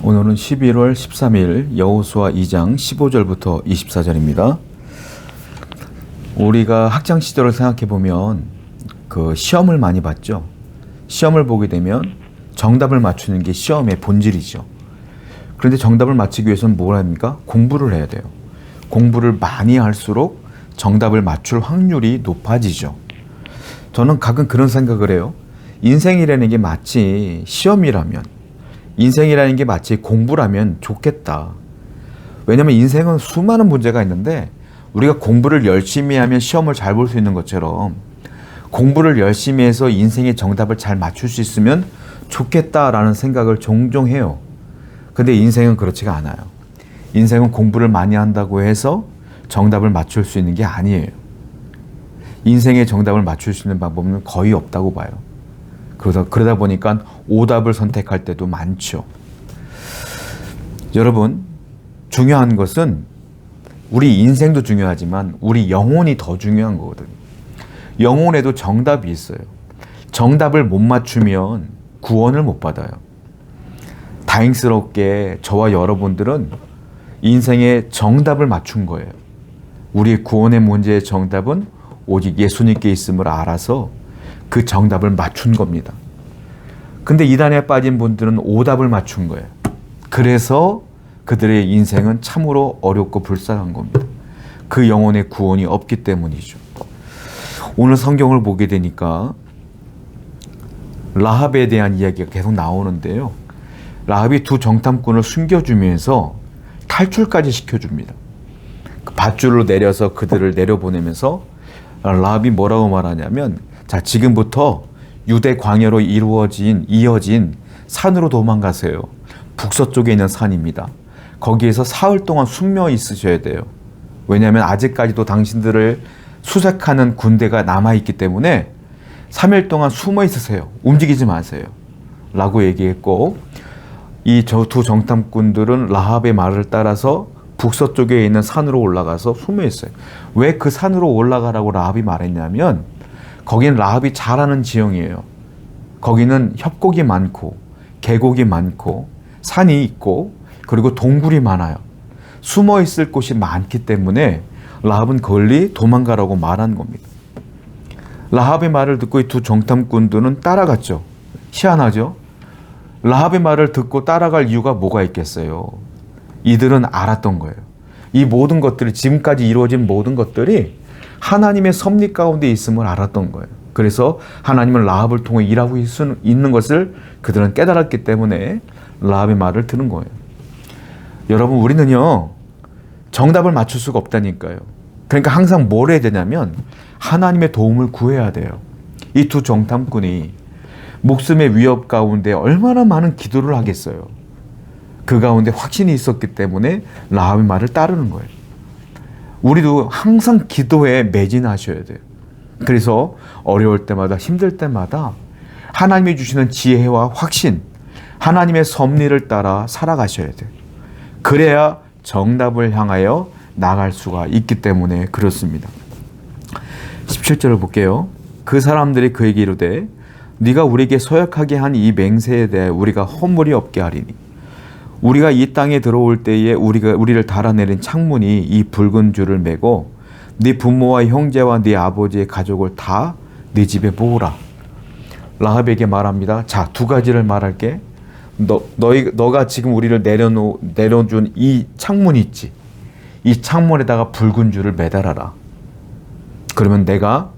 오늘은 11월 13일 여호수아 2장 15절부터 24절입니다. 우리가 학창 시절을 생각해 보면 그 시험을 많이 봤죠. 시험을 보게 되면 정답을 맞추는 게 시험의 본질이죠. 그런데 정답을 맞추기 위해서는 뭘 합니까? 공부를 해야 돼요. 공부를 많이 할수록 정답을 맞출 확률이 높아지죠. 저는 가끔 그런 생각을 해요. 인생이라는 게 마치 시험이라면, 인생이라는 게 마치 공부라면 좋겠다. 왜냐하면 인생은 수많은 문제가 있는데 우리가 공부를 열심히 하면 시험을 잘 볼 수 있는 것처럼 공부를 열심히 해서 인생의 정답을 잘 맞출 수 있으면 좋겠다라는 생각을 종종 해요. 근데 인생은 그렇지가 않아요. 인생은 공부를 많이 한다고 해서 정답을 맞출 수 있는 게 아니에요. 인생의 정답을 맞출 수 있는 방법은 거의 없다고 봐요. 그러다 보니까 오답을 선택할 때도 많죠. 여러분, 중요한 것은 우리 인생도 중요하지만 우리 영혼이 더 중요한 거거든요. 영혼에도 정답이 있어요. 정답을 못 맞추면 구원을 못 받아요. 다행스럽게 저와 여러분들은 인생의 정답을 맞춘 거예요. 우리의 구원의 문제의 정답은 오직 예수님께 있음을 알아서 그 정답을 맞춘 겁니다. 근데 이단에 빠진 분들은 오답을 맞춘 거예요. 그래서 그들의 인생은 참으로 어렵고 불쌍한 겁니다. 그 영혼의 구원이 없기 때문이죠. 오늘 성경을 보게 되니까 라합에 대한 이야기가 계속 나오는데요. 라합이 두 정탐꾼을 숨겨주면서 탈출까지 시켜줍니다. 밧줄로 내려서 그들을 내려보내면서 라합이 뭐라고 말하냐면, 자, 지금부터 유대 광야로 이어진 산으로 도망가세요. 북서쪽에 있는 산입니다. 거기에서 사흘 동안 숨어 있으셔야 돼요. 왜냐하면 아직까지도 당신들을 수색하는 군대가 남아있기 때문에 3일 동안 숨어 있으세요. 움직이지 마세요. 라고 얘기했고, 이 두 정탐꾼들은 라합의 말을 따라서 북서쪽에 있는 산으로 올라가서 숨어 있어요. 왜 그 산으로 올라가라고 라합이 말했냐면, 거기는 라합이 잘 아는 지형이에요. 거기는 협곡이 많고 계곡이 많고 산이 있고 그리고 동굴이 많아요. 숨어 있을 곳이 많기 때문에 라합은 걸리 도망가라고 말한 겁니다. 라합의 말을 듣고 이 두 정탐꾼들은 따라갔죠. 희한하죠? 라합의 말을 듣고 따라갈 이유가 뭐가 있겠어요? 이들은 알았던 거예요. 이 모든 것들이, 지금까지 이루어진 모든 것들이 하나님의 섭리 가운데 있음을 알았던 거예요. 그래서 하나님은 라합을 통해 일하고 있는 것을 그들은 깨달았기 때문에 라합의 말을 들은 거예요. 여러분, 우리는요, 정답을 맞출 수가 없다니까요. 그러니까 항상 뭘 해야 되냐면 하나님의 도움을 구해야 돼요. 이 두 정탐꾼이 목숨의 위협 가운데 얼마나 많은 기도를 하겠어요. 그 가운데 확신이 있었기 때문에 라합의 말을 따르는 거예요. 우리도 항상 기도에 매진하셔야 돼요. 그래서 어려울 때마다, 힘들 때마다 하나님이 주시는 지혜와 확신, 하나님의 섭리를 따라 살아가셔야 돼요. 그래야 정답을 향하여 나갈 수가 있기 때문에 그렇습니다. 17절을 볼게요. 그 사람들이 그에게 이르되 네가 우리에게 서약하게 한 이 맹세에 대해 우리가 허물이 없게 하리니 우리가 이 땅에 들어올 때에 우리를 달아내린 창문이 이 붉은 줄을 매고 네 부모와 형제와 네 아버지의 가족을 다 네 집에 모으라. 라합에게 말합니다. 자, 두 가지를 말할게. 너가 지금 우리를 내려준 이 창문이 있지. 이 창문에다가 붉은 줄을 매달아라. 그러면 내가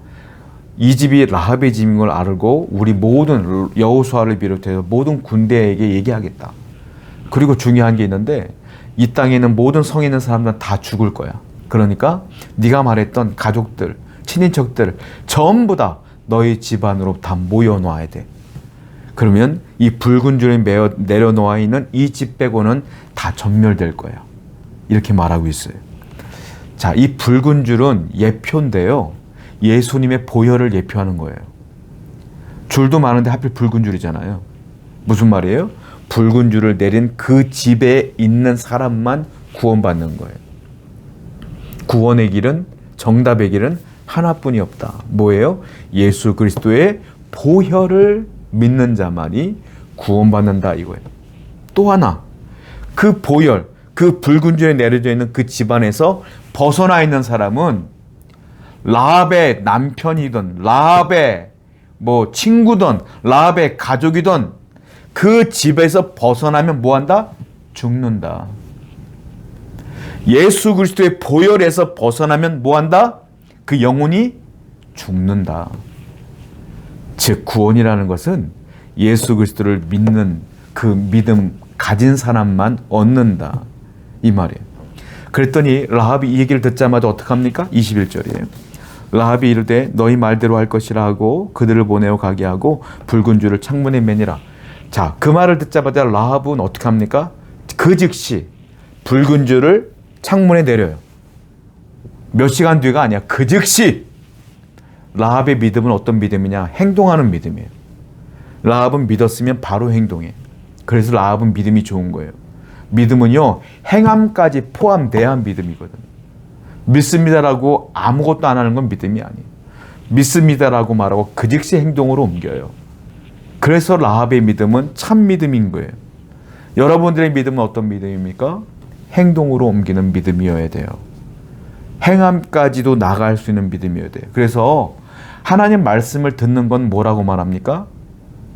이 집이 라합의 집인 걸 알고 우리 모든 여호수아를 비롯해서 모든 군대에게 얘기하겠다. 그리고 중요한 게 있는데 이 땅에 있는 모든 성에 있는 사람들은 다 죽을 거야. 그러니까 네가 말했던 가족들, 친인척들 전부 다 너희 집안으로 다 모여놓아야 돼. 그러면 이 붉은 줄에 내려놓아 있는 이 집 빼고는 다 전멸될 거야. 이렇게 말하고 있어요. 자, 이 붉은 줄은 예표인데요. 예수님의 보혈을 예표하는 거예요. 줄도 많은데 하필 붉은 줄이잖아요. 무슨 말이에요? 붉은 줄을 내린 그 집에 있는 사람만 구원받는 거예요. 구원의 길은, 정답의 길은 하나뿐이 없다. 뭐예요? 예수 그리스도의 보혈을 믿는 자만이 구원받는다 이거예요. 또 하나, 그 보혈, 그 붉은 줄에 내려져 있는 그 집안에서 벗어나 있는 사람은 라합의 남편이든 라합의 뭐 친구든 라합의 가족이든 그 집에서 벗어나면 뭐한다? 죽는다. 예수 그리스도의 보혈에서 벗어나면 뭐한다? 그 영혼이 죽는다. 즉 구원이라는 것은 예수 그리스도를 믿는 그 믿음 가진 사람만 얻는다. 이 말이에요. 그랬더니 라합이 이 얘기를 듣자마자 어떡합니까? 21절이에요. 라합이 이르되 너희 말대로 할 것이라 하고 그들을 보내어 가게 하고 붉은 줄을 창문에 매니라. 자, 그 말을 듣자마자 라합은 어떻게 합니까? 그 즉시 붉은 줄을 창문에 내려요. 몇 시간 뒤가 아니야. 그 즉시. 라합의 믿음은 어떤 믿음이냐? 행동하는 믿음이에요. 라합은 믿었으면 바로 행동해. 그래서 라합은 믿음이 좋은 거예요. 믿음은요, 행함까지 포함돼야 한 믿음이거든요. 믿습니다라고 아무것도 안 하는 건 믿음이 아니에요. 믿습니다라고 말하고 그 즉시 행동으로 옮겨요. 그래서 라합의 믿음은 참 믿음인 거예요. 여러분들의 믿음은 어떤 믿음입니까? 행동으로 옮기는 믿음이어야 돼요. 행함까지도 나갈 수 있는 믿음이어야 돼요. 그래서 하나님 말씀을 듣는 건 뭐라고 말합니까?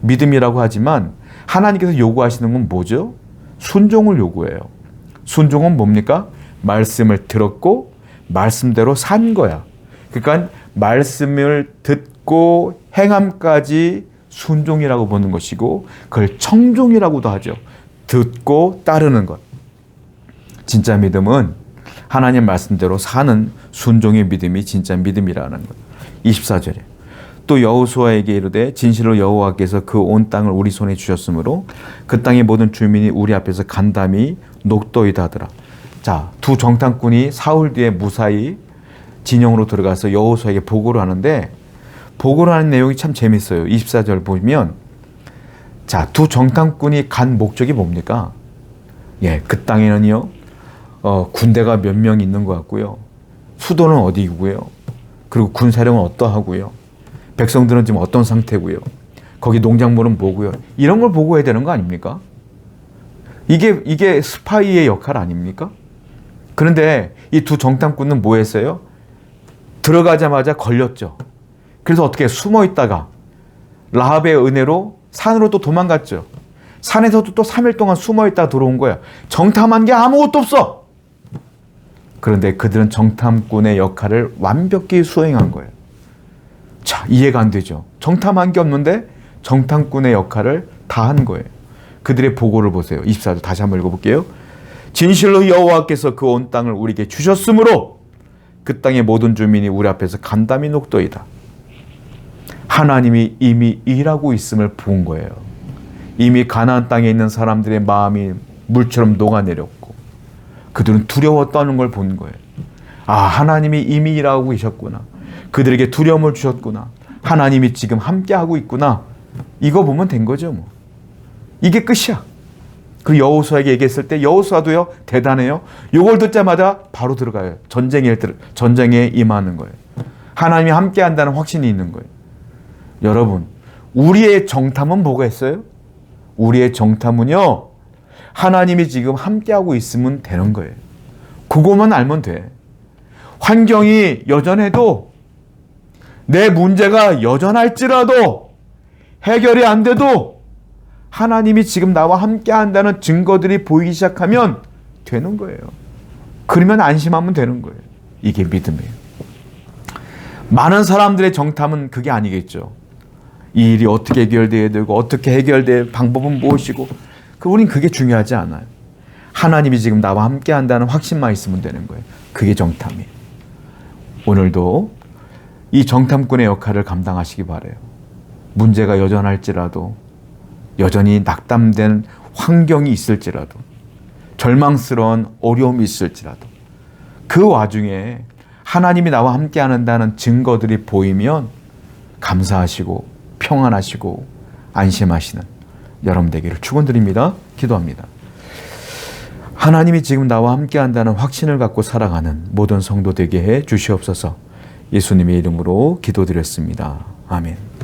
믿음이라고 하지만 하나님께서 요구하시는 건 뭐죠? 순종을 요구해요. 순종은 뭡니까? 말씀을 들었고 말씀대로 산 거야. 그러니까 말씀을 듣고 행함까지 순종이라고 보는 것이고 그걸 청종이라고도 하죠. 듣고 따르는 것. 진짜 믿음은 하나님 말씀대로 사는 순종의 믿음이 진짜 믿음이라는 것. 24절에 또 여호수아에게 이르되 진실로 여호와께서 그 온 땅을 우리 손에 주셨으므로 그 땅의 모든 주민이 우리 앞에서 간담이 녹도이다 하더라. 자, 두 정탐꾼이 사흘 뒤에 무사히 진영으로 들어가서 여호수아에게 보고를 하는데 보고를 하는 내용이 참 재밌어요. 24절 보면 자, 두 정탐꾼이 간 목적이 뭡니까? 예, 그 땅에는요 군대가 몇 명 있는 것 같고요. 수도는 어디고요. 그리고 군사력은 어떠하고요. 백성들은 지금 어떤 상태고요. 거기 농작물은 뭐고요. 이런 걸 보고해야 되는 거 아닙니까? 이게 스파이의 역할 아닙니까? 그런데 이 두 정탐꾼은 뭐 했어요? 들어가자마자 걸렸죠. 그래서 어떻게 숨어 있다가 라합의 은혜로 산으로 또 도망갔죠. 산에서도 또 3일 동안 숨어 있다가 들어온 거야. 정탐한 게 아무것도 없어. 그런데 그들은 정탐꾼의 역할을 완벽히 수행한 거예요. 자, 이해가 안 되죠. 정탐한 게 없는데 정탐꾼의 역할을 다 한 거예요. 그들의 보고를 보세요. 24절 다시 한번 읽어볼게요. 진실로 여호와께서 그 온 땅을 우리에게 주셨으므로 그 땅의 모든 주민이 우리 앞에서 간담이 녹도이다. 하나님이 이미 일하고 있음을 본 거예요. 이미 가나안 땅에 있는 사람들의 마음이 물처럼 녹아내렸고 그들은 두려워 떠는 걸 본 거예요. 아, 하나님이 이미 일하고 계셨구나. 그들에게 두려움을 주셨구나. 하나님이 지금 함께하고 있구나. 이거 보면 된 거죠. 뭐. 이게 끝이야. 그 여호수아에게 얘기했을 때 여호수아도요 대단해요. 이걸 듣자마자 바로 들어가요. 전쟁에 임하는 거예요. 하나님이 함께한다는 확신이 있는 거예요. 여러분, 우리의 정탐은 뭐가 있어요? 우리의 정탐은요 하나님이 지금 함께하고 있으면 되는 거예요. 그것만 알면 돼. 환경이 여전해도 내 문제가 여전할지라도 해결이 안 돼도 하나님이 지금 나와 함께 한다는 증거들이 보이기 시작하면 되는 거예요. 그러면 안심하면 되는 거예요. 이게 믿음이에요. 많은 사람들의 정탐은 그게 아니겠죠. 이 일이 어떻게 해결돼야 되고 어떻게 해결될 방법은 무엇이고 우린 그게 중요하지 않아요. 하나님이 지금 나와 함께 한다는 확신만 있으면 되는 거예요. 그게 정탐이에요. 오늘도 이 정탐꾼의 역할을 감당하시기 바라요. 문제가 여전할지라도 여전히 낙담된 환경이 있을지라도 절망스러운 어려움이 있을지라도 그 와중에 하나님이 나와 함께 한다는 증거들이 보이면 감사하시고 평안하시고 안심하시는 여러분 되기를 축원드립니다. 기도합니다. 하나님이 지금 나와 함께 한다는 확신을 갖고 살아가는 모든 성도 되게 해 주시옵소서. 예수님의 이름으로 기도드렸습니다. 아멘.